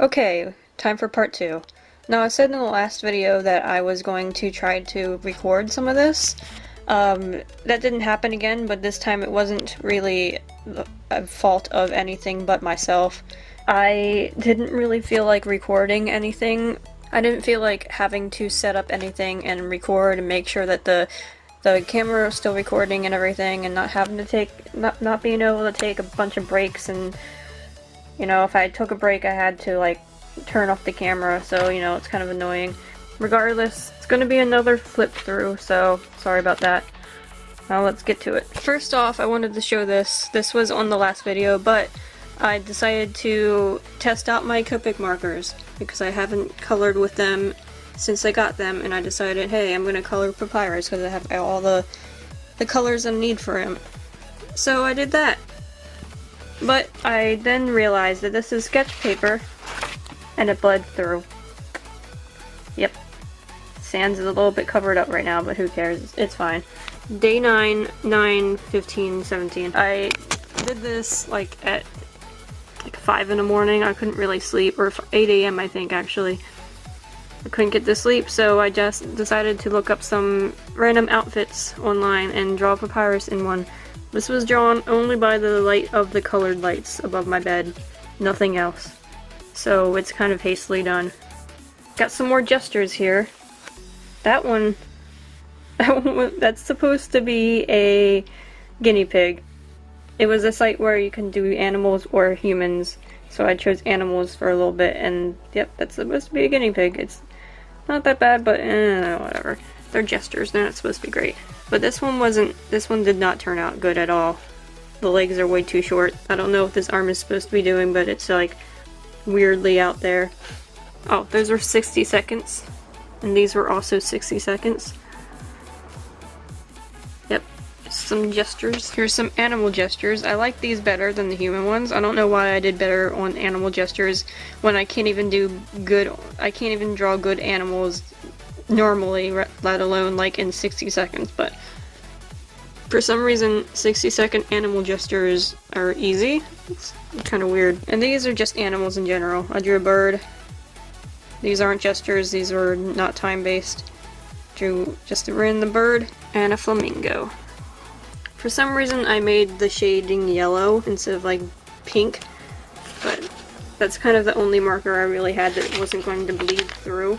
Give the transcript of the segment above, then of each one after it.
Okay, time for part 2. Now I said in the last video that I was going to try to record some of this. That didn't happen again, but this time it wasn't really a fault of anything but myself. I didn't really feel like recording anything. I didn't feel like having to set up anything and record and make sure that the camera was still recording and everything, and not having to not being able to take a bunch of breaks. And you know, if I took a break, I had to, like, turn off the camera, so, you know, it's kind of annoying. Regardless, it's gonna be another flip through, so sorry about that. Now let's get to it. First off, I wanted to show this. This was on the last video, but I decided to test out my Copic markers, because I haven't colored with them since I got them, and I decided, hey, I'm gonna color Papyrus, because I have all the colors I need for him. So I did that. But I then realized that this is sketch paper, and it bled through. Yep. Sand's a little bit covered up right now, but who cares? It's fine. Day 9, 9/15, 17. I did this like at 5 in the morning. I couldn't really sleep, or 8 AM I think actually. I couldn't get to sleep, so I just decided to look up some random outfits online and draw Papyrus in one. This was drawn only by the light of the colored lights above my bed, nothing else. So it's kind of hastily done. Got some more gestures here. That one, that's supposed to be a guinea pig. It was a site where you can do animals or humans, so I chose animals for a little bit, and yep, that's supposed to be a guinea pig. It's not that bad, but whatever. They're gestures, they're not supposed to be great. But this one did not turn out good at all. The legs are way too short. I don't know what this arm is supposed to be doing, but it's like weirdly out there. Oh, those were 60 seconds. And these were also 60 seconds. Yep, some gestures. Here's some animal gestures. I like these better than the human ones. I don't know why I did better on animal gestures when I can't even draw good animals normally, let alone like in 60 seconds, but for some reason 60-second animal gestures are easy. It's kind of weird. And these are just animals in general. I drew a bird. These aren't gestures, these were not time-based. Drew just a random bird and a flamingo. For some reason I made the shading yellow instead of like pink, but that's kind of the only marker I really had that wasn't going to bleed through.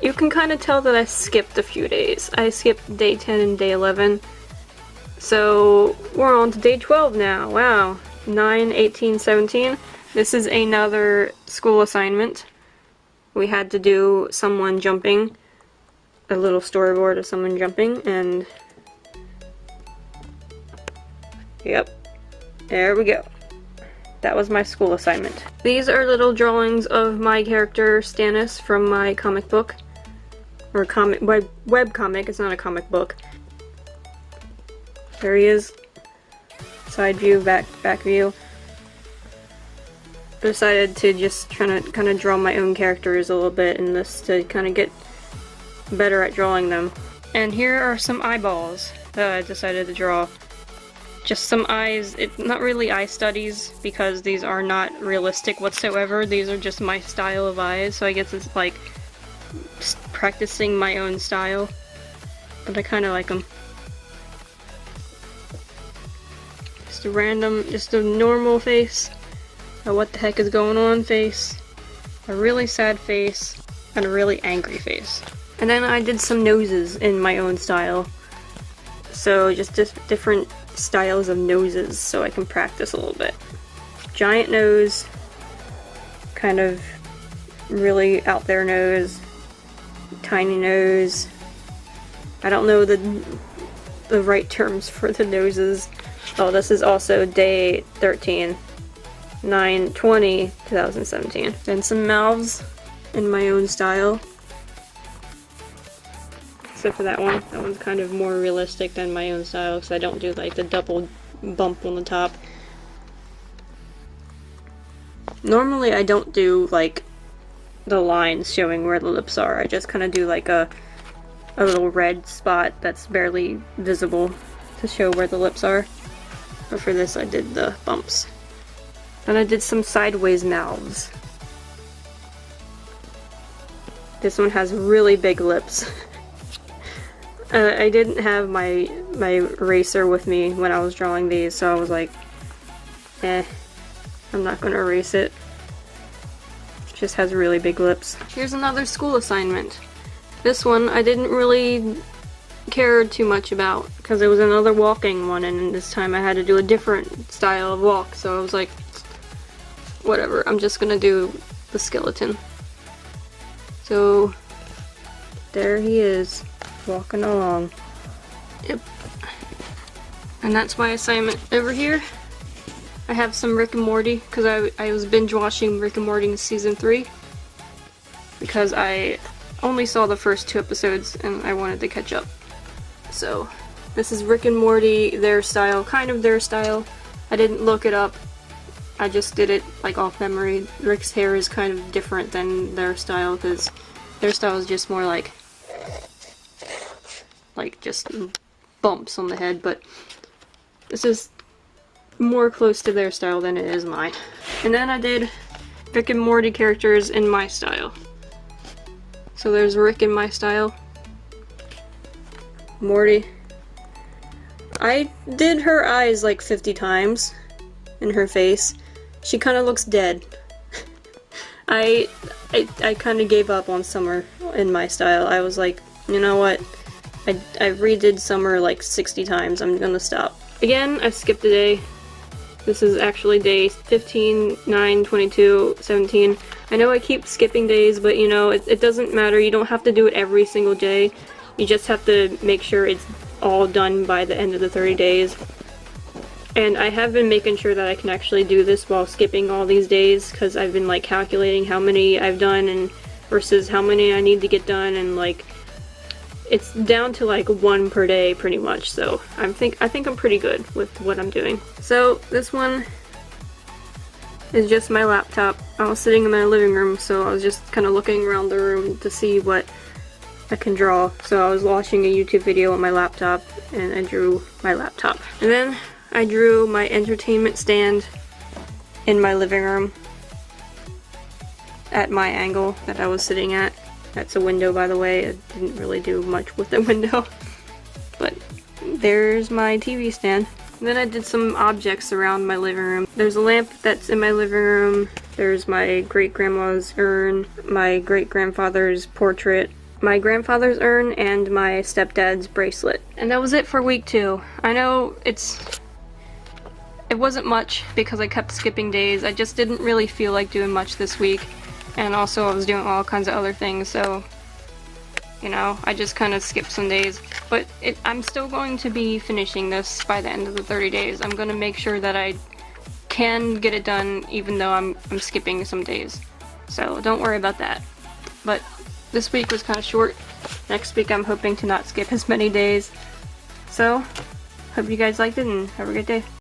You can kind of tell that I skipped a few days. I skipped day 10 and day 11. So we're on to day 12 now. Wow. 9, 18, 17. This is another school assignment. We had to do someone jumping. A little storyboard of someone jumping, and yep. There we go. That was my school assignment. These are little drawings of my character Stannis from my comic book. Or web comic, it's not a comic book. There he is. Side view, back view. Decided to just try to kind of draw my own characters a little bit in this to kind of get better at drawing them. And here are some eyeballs that I decided to draw. Just some eyes. It's not really eye studies because these are not realistic whatsoever. These are just my style of eyes, so I guess it's like practicing my own style, but I kind of like them. Just a normal face, a what the heck is going on face, a really sad face, and a really angry face. And then I did some noses in my own style, so just different styles of noses so I can practice a little bit. Giant nose, kind of really out there nose, tiny nose. I don't know the right terms for the noses. Oh, this is also day 13, 9/20, 2017. And some mouths in my own style. Except for that one. That one's kind of more realistic than my own style because I don't do like the double bump on the top. Normally I don't do like the lines showing where the lips are. I just kind of do like a little red spot that's barely visible to show where the lips are. But for this I did the bumps. Then I did some sideways mouths. This one has really big lips. I didn't have my eraser with me when I was drawing these, so I was like, I'm not gonna erase it. It just has really big lips. Here's another school assignment. This one I didn't really care too much about because it was another walking one, and this time I had to do a different style of walk, so I was like, whatever, I'm just gonna do the skeleton. So there he is, walking along. Yep. And that's my assignment. Over here I have some Rick and Morty, because I was binge watching Rick and Morty in season 3 because I only saw the first 2 episodes and I wanted to catch up. So this is Rick and Morty, their style, kind of their style. I didn't look it up, I just did it like off memory. Rick's hair is kind of different than their style because their style is just more like just bumps on the head, but this is more close to their style than it is mine. And then I did Rick and Morty characters in my style. So there's Rick in my style. Morty. I did her eyes like 50 times in her face. She kind of looks dead. I kind of gave up on Summer in my style. I was like, you know what? I redid Summer like 60 times. I'm gonna stop. Again, I skipped a day. This is actually day 15, 9, 22, 17. I know I keep skipping days, but you know, it doesn't matter. You don't have to do it every single day. You just have to make sure it's all done by the end of the 30 days. And I have been making sure that I can actually do this while skipping all these days, because I've been like calculating how many I've done and versus how many I need to get done, and like it's down to like 1 per day pretty much, so I think I'm pretty good with what I'm doing. So this one is just my laptop. I was sitting in my living room, so I was just kind of looking around the room to see what I can draw. So I was watching a YouTube video on my laptop and I drew my laptop. And then I drew my entertainment stand in my living room at my angle that I was sitting at. That's a window, by the way. I didn't really do much with the window. But there's my TV stand. And then I did some objects around my living room. There's a lamp that's in my living room. There's my great-grandma's urn, my great-grandfather's portrait, my grandfather's urn, and my stepdad's bracelet. And that was it for week 2. I know it wasn't much because I kept skipping days. I just didn't really feel like doing much this week. And also I was doing all kinds of other things, so you know, I just kind of skipped some days. But I'm still going to be finishing this by the end of the 30 days. I'm going to make sure that I can get it done even though I'm skipping some days. So don't worry about that. But this week was kind of short. Next week I'm hoping to not skip as many days. So, hope you guys liked it and have a good day.